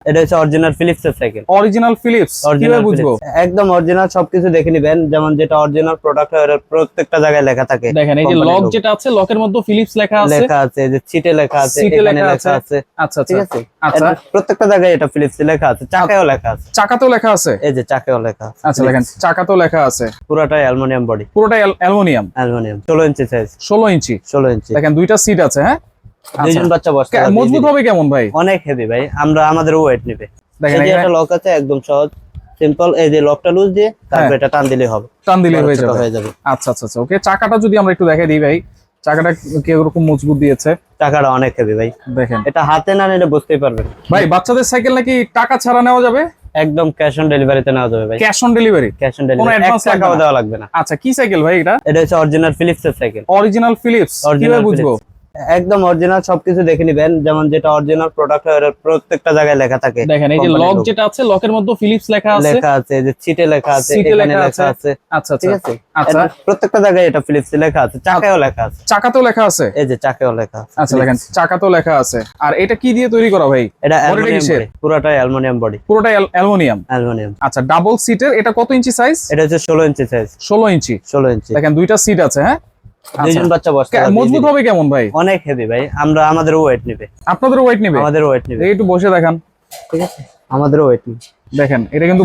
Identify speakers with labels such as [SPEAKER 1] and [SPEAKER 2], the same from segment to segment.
[SPEAKER 1] এটা হচ্ছে original Philips এর সাইকেল।
[SPEAKER 2] অরিজিনাল ফিলিপস কিভাবে বুঝবো?
[SPEAKER 1] একদম অরিজিনাল সবকিছু দেখে নিবেন, যেমন যেটা অরিজিনাল প্রোডাক্ট হয় এর প্রত্যেকটা জায়গায় লেখা থাকে।
[SPEAKER 2] দেখেন এই যে লক যেটা আছে, লকের মধ্যে ফিলিপস লেখা আছে,
[SPEAKER 1] লেখা আছে যে সিটে লেখা আছে,
[SPEAKER 2] সিটে
[SPEAKER 1] এখানে
[SPEAKER 2] লেখা
[SPEAKER 1] লেখা আছে।
[SPEAKER 2] আচ্ছা
[SPEAKER 1] ঠিক
[SPEAKER 2] আচ্ছা
[SPEAKER 1] আছে,
[SPEAKER 2] আচ্ছা,
[SPEAKER 1] প্রত্যেকটা জায়গায় এটা ফিলিপস লেখা আছে, চাকায়ও লেখা আছে।
[SPEAKER 2] চাকাতেও লেখা আছে,
[SPEAKER 1] এই যে চাকায়ও লেখা আছে।
[SPEAKER 2] আচ্ছা দেখেন চাকাতেও লেখা আছে।
[SPEAKER 1] পুরোটাই অ্যালুমিনিয়াম বডি,
[SPEAKER 2] পুরোটাই অ্যালুমিনিয়াম।
[SPEAKER 1] 16 ইঞ্চি সাইজ।
[SPEAKER 2] 16 ইঞ্চি।
[SPEAKER 1] 16 ইঞ্চি।
[SPEAKER 2] দেখেন দুইটা সিট আছে। হ্যাঁ,
[SPEAKER 1] দুইজন বাচ্চা বসতে পারবে।
[SPEAKER 2] মজবুত হবে কেমন ভাই?
[SPEAKER 1] অনেক হেভি ভাই, আমাদের ওয়েট নেবে।
[SPEAKER 2] দেখেন
[SPEAKER 1] এই যে একটা লক আছে, একদম সহজ সিম্পল। এই যে লকটা লুজ দিয়ে তারপর এটা টান দিলেই হবে,
[SPEAKER 2] টান দিলেই হয়ে
[SPEAKER 1] হয়ে যাবে।
[SPEAKER 2] আচ্ছা আচ্ছা আচ্ছা, ওকে। চাকাটা যদি আমরা একটু দেখাই দিই ভাই, চাকাটা কিরকম মজবুত দিয়েছে।
[SPEAKER 1] টাকাটা অনেক হেভি ভাই,
[SPEAKER 2] দেখেন
[SPEAKER 1] এটা হাতে না নিলে বুঝতেই পারবেন।
[SPEAKER 2] ভাই বাচ্চাদের সাইকেল নাকি টাকা ছাড়া নেওয়া যাবে?
[SPEAKER 1] একদম ক্যাশ অন ডেলিভারিতে নেওয়া যাবে ভাই।
[SPEAKER 2] Cash on delivery?
[SPEAKER 1] Cash on delivery, কোনো অ্যাডভান্স টাকাও দেওয়া লাগবে না।
[SPEAKER 2] আচ্ছা, কি সাইকেল ভাই এটা?
[SPEAKER 1] এটা হচ্ছে অরিজিনাল ফিলিপস এর সাইকেল।
[SPEAKER 2] অরিজিনাল ফিলিপস কিভাবে বুঝবো?
[SPEAKER 1] একদম অরিজিনাল সবকিছু দেখে নিবেন, যেমন যেটা অরিজিনাল প্রোডাক্ট হয় এর প্রত্যেকটা জায়গায় লেখা থাকে।
[SPEAKER 2] দেখেন এই যে লক যেটা আছে, লকের মধ্যে ফিলিপস লেখা আছে,
[SPEAKER 1] লেখা আছে যে সিটে লেখা আছে,
[SPEAKER 2] সিটে
[SPEAKER 1] এখানে
[SPEAKER 2] লেখা
[SPEAKER 1] লেখা আছে।
[SPEAKER 2] আচ্ছা
[SPEAKER 1] ঠিক আছে,
[SPEAKER 2] আচ্ছা,
[SPEAKER 1] প্রত্যেকটা জায়গায় এটা ফিলিপস লেখা আছে, চাকায়ও লেখা আছে।
[SPEAKER 2] চাকাতেও লেখা আছে,
[SPEAKER 1] এই যে চাকায়ও লেখা আছে।
[SPEAKER 2] আচ্ছা দেখেন চাকাতেও লেখা আছে। আর এটা কি দিয়ে তৈরি করা ভাই?
[SPEAKER 1] এটা অ্যালুমিনিয়াম বডি, পুরোটাই অ্যালুমিনিয়াম বডি।
[SPEAKER 2] পুরোটাই অ্যালুমিনিয়াম।
[SPEAKER 1] অ্যালুমিনিয়াম।
[SPEAKER 2] আচ্ছা, ডাবল সিটের। এটা কত ইঞ্চি সাইজ?
[SPEAKER 1] এটা হচ্ছে 16 ইঞ্চি সাইজ।
[SPEAKER 2] 16 ইঞ্চি।
[SPEAKER 1] 16 ইঞ্চি।
[SPEAKER 2] দেখেন দুইটা সিট আছে। হ্যাঁ,
[SPEAKER 1] দুইজন বাচ্চা বসতে পারবে।
[SPEAKER 2] মজবুত হবে কেমন ভাই?
[SPEAKER 1] অনেক হেভি ভাই, আমাদের ওয়েট নেবে।
[SPEAKER 2] আপনাদের ওয়েট নেবে?
[SPEAKER 1] আমাদের ওয়েট নেবে।
[SPEAKER 2] একটু বসে দেখান।
[SPEAKER 1] ঠিক আছে, আমাদের ওয়েট নেবে।
[SPEAKER 2] দেখেন এটা কিন্তু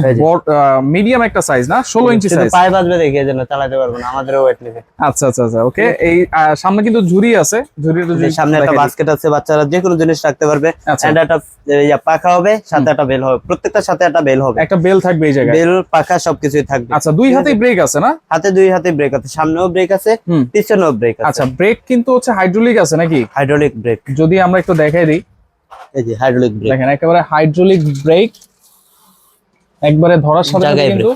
[SPEAKER 2] মিডিয়াম একটা সাইজ না, 16 ইঞ্চি সাইজ।
[SPEAKER 1] পায়ে বাজবে দেখে যেন চালাতে পারবো না, আমাদের ওয়েট নেবে।
[SPEAKER 2] আচ্ছা আচ্ছা আচ্ছা, ওকে। এই সামনে কিন্তু ঝুড়ি আছে, ঝুড়িটা যদি
[SPEAKER 1] সামনে একটা বাস্কেট আছে, বাচ্চারা যে কোনো জিনিস রাখতে পারবে। এন্ড একটা পাখা হবে, সাথে একটা বেল হবে, প্রত্যেকটার সাথে একটা বেল হবে।
[SPEAKER 2] একটা বেল থাকবে এই জায়গায়,
[SPEAKER 1] বেল পাখা সবকিছুই থাকবে।
[SPEAKER 2] আচ্ছা, দুই হাতেই ব্রেক আছে না?
[SPEAKER 1] দুই হাতে ব্রেক আছে, সামনেও ব্রেক আছে, পিছনেও ব্রেক আছে।
[SPEAKER 2] আচ্ছা, ব্রেক কিন্তু হচ্ছে হাইড্রোলিক আছে নাকি?
[SPEAKER 1] Hydraulic break.
[SPEAKER 2] যদি আমরা একটু দেখাই দিই,
[SPEAKER 1] এই যে হাইড্রোলিক ব্রেক,
[SPEAKER 2] দেখেন একেবারে হাইড্রোলিক ব্রেক, একবারে ধরার সাথে সাথে কিন্তু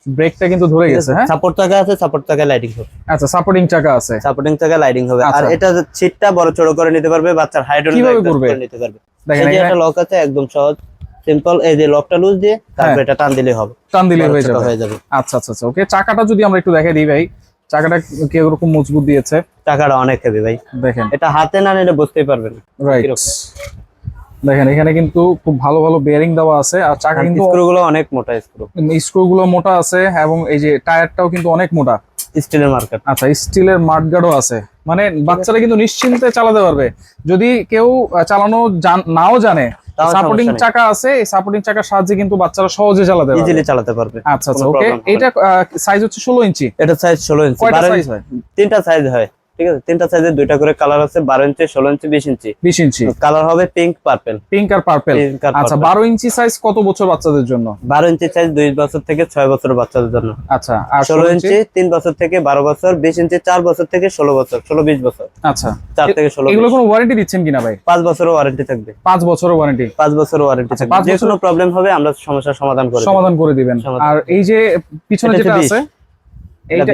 [SPEAKER 2] ব্রেকটা কিন্তু ধরে গেছে। হ্যাঁ,
[SPEAKER 1] সাপোর্ট চাকা আছে, সাপোর্ট চাকা লাইটিং হবে।
[SPEAKER 2] আচ্ছা, সাপোর্টিং চাকা আছে,
[SPEAKER 1] সাপোর্টিং চাকা লাইটিং হবে। আর এটা সিটটা বড় ছোট করে নিতে পারবে, বাচ্চার হাইট অনুযায়ী করে নিতে পারবে। দেখেন এই যে একটা লক আছে, একদম সহজ সিম্পল। এই যে লকটা লুজ দিয়ে তারপর এটা টান দিলেই হবে,
[SPEAKER 2] টান দিলেই হয়ে যাবে। আচ্ছা আচ্ছা আচ্ছা, ওকে। চাকাটা যদি আমরা একটু দেখাই দিই ভাই, চাকাটা কিরকম মজবুত দিয়েছে।
[SPEAKER 1] চাকাটা অনেক হেভি ভাই, দেখেন এটা হাতে না নিলে বুঝতেই পারবেন। রাইট,
[SPEAKER 2] দেখেন এখানে কিন্তু খুব ভালো ভালো বেয়ারিং দেওয়া আছে। আর চাকা কিন্তু
[SPEAKER 1] স্ক্রুগুলো অনেক মোটা,
[SPEAKER 2] স্ক্রুগুলো মোটা আছে, এবং এই যে টায়ারটাও কিন্তু অনেক মোটা,
[SPEAKER 1] স্টিলের মার্কেট।
[SPEAKER 2] আচ্ছা, স্টিলের মাডগার্ডও আছে, মানে বাচ্চারা কিন্তু নিশ্চিন্তে চালাতে পারবে। যদি কেউ চালানো নাও জানে, সাপোর্টিং চাকা আছে, এই সাপোর্টিং চাকার সাহায্যে কিন্তু বাচ্চারা সহজে চালাতে পারবে। আচ্ছা আচ্ছা, ওকে। এটা সাইজ হচ্ছে 16 ইঞ্চি।
[SPEAKER 1] এটা সাইজ 16 ইঞ্চি।
[SPEAKER 2] কয়টা সাইজ হয়?
[SPEAKER 1] তিনটা সাইজ হয়। ঠিক আছে, তিনটা সাইজের দুইটা করে কালার আছে, 12 ইঞ্চি, 16 ইঞ্চি, 20 ইঞ্চি।
[SPEAKER 2] 20 ইঞ্চি
[SPEAKER 1] কালার হবে পিঙ্ক পার্পল।
[SPEAKER 2] পিঙ্ক আর পার্পল। আচ্ছা, 12 ইঞ্চি সাইজ কত বছর বাচ্চাদের জন্য?
[SPEAKER 1] 12 ইঞ্চি সাইজ 2 বছর থেকে 6 বছরের বাচ্চাদের জন্য।
[SPEAKER 2] আচ্ছা, আর
[SPEAKER 1] 16 ইঞ্চি 3 বছর থেকে 12 বছর, 20 ইঞ্চি 4 বছর থেকে 16 বছর, 16-20 বছর।
[SPEAKER 2] আচ্ছা,
[SPEAKER 1] 4 থেকে 16।
[SPEAKER 2] এগুলো কোনো ওয়ারেন্টি দিচ্ছেন কিনা ভাই?
[SPEAKER 1] 5 বছরের ওয়ারেন্টি থাকবে।
[SPEAKER 2] 5 বছরের ওয়ারেন্টি?
[SPEAKER 1] 5 বছরের ওয়ারেন্টি থাকবে। যে কোনো প্রবলেম হবে আমরা সমস্যার সমাধান করে দিবেন।
[SPEAKER 2] আর এই যে পিছনে যেটা আছে,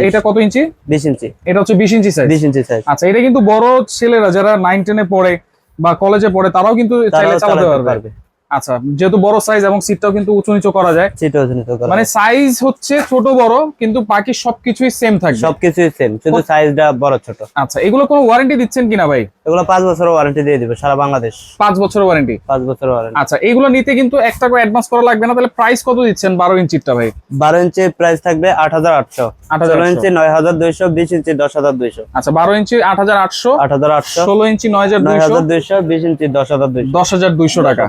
[SPEAKER 2] এটা কত ইঞ্চি?
[SPEAKER 1] 20 ইঞ্চি।
[SPEAKER 2] এটা হচ্ছে 20 ইঞ্চি সাইজ।
[SPEAKER 1] 20 ইঞ্চি সাইজ।
[SPEAKER 2] আচ্ছা, এটা কিন্তু বড় ছেলেরা যারা 9-10 এ পড়ে বা কলেজে পড়ে তারাও কিন্তু চাইলে চালাতে পারবে। আচ্ছা, যেহেতু বড় সাইজ এবং সিটটাও কিন্তু উঁচু নিচু করা যায়, মানে সাইজ হচ্ছে ছোট বড় কিন্তু বাকি সবকিছুই সেম থাকবে।
[SPEAKER 1] সবকিছুই সেম, শুধু সাইজটা বড় ছোট।
[SPEAKER 2] আচ্ছা, এগুলো কোনো ওয়ারেন্টি দিচ্ছেন কিনা ভাই?
[SPEAKER 1] এগুলো 5 বছরের ওয়ারেন্টি দিয়ে দিবে সারা বাংলাদেশ।
[SPEAKER 2] 5 বছরের ওয়ারেন্টি?
[SPEAKER 1] 5 বছরের ওয়ারেন্টি।
[SPEAKER 2] আচ্ছা, এগুলো নিতে কিন্তু 1 টাকা অ্যাডভান্স করা লাগবে না। তাহলে প্রাইস কত দিচ্ছেন 12 ইঞ্চিটা ভাই?
[SPEAKER 1] 12 ইঞ্চি প্রাইস থাকবে 8800। 16 ইঞ্চি 9200, 20 ইঞ্চি 10200।
[SPEAKER 2] আচ্ছা, 12 ইঞ্চি 8800,
[SPEAKER 1] 16
[SPEAKER 2] ইঞ্চি 9200,
[SPEAKER 1] 20 ইঞ্চি 10200।
[SPEAKER 2] 10200 টাকা।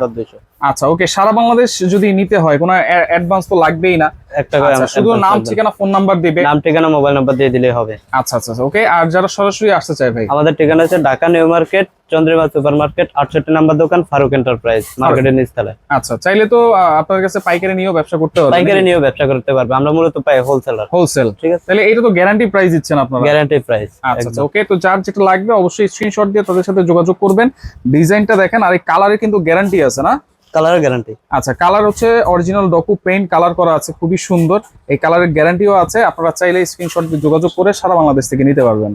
[SPEAKER 2] আচ্ছা, ওকে। সারা বাংলাদেশ যদি নিতে হয় কোনো অ্যাডভান্স তো লাগবেই না, 1 টাকা। শুধু নাম, ঠিকানা, ফোন নাম্বার দিবে।
[SPEAKER 1] নাম, ঠিকানা, মোবাইল নাম্বার দিয়ে দিলেই হবে।
[SPEAKER 2] আচ্ছা আচ্ছা, ওকে। আর যারা সরাসরি আসতে চায় ভাই?
[SPEAKER 1] আমাদের ঠিকানা হচ্ছে Dhaka new market, Chandrima super market, 68 নম্বর দোকান, ফারুক এন্টারপ্রাইজ, মার্কেটের নিচতলায়।
[SPEAKER 2] আচ্ছা, চাইলে তো আপনার কাছে পাইকারি নিয়েও ব্যবসা করতে পারবে।
[SPEAKER 1] পাইকারি নিয়েও ব্যবসা করতে পারবে, আমরা মূলত পাই হোলসেলার।
[SPEAKER 2] হোলসেল, ঠিক আছে। তাহলে এটা তো গ্যারান্টি প্রাইস দিচ্ছেন আপনারা?
[SPEAKER 1] Guarantee price.
[SPEAKER 2] আচ্ছা, ওকে। তো যার যেটা লাগবে অবশ্যই স্ক্রিনশট দিয়ে তাদের সাথে যোগাযোগ করবেন। ডিজাইনটা দেখেন, আর এই কালারে কিন্তু গ্যারান্টি আছে না?
[SPEAKER 1] কালারের গ্যারান্টি।
[SPEAKER 2] আচ্ছা, কালার হচ্ছে অরিজিনাল ডকু পেইন্ট কালার করা আছে, খুবই সুন্দর। এই কালারের গ্যারান্টিও আছে। আপনারা চাইলে স্ক্রিনশট দিয়ে যোগাযোগ করে সারা বাংলাদেশ থেকে নিতে পারবেন।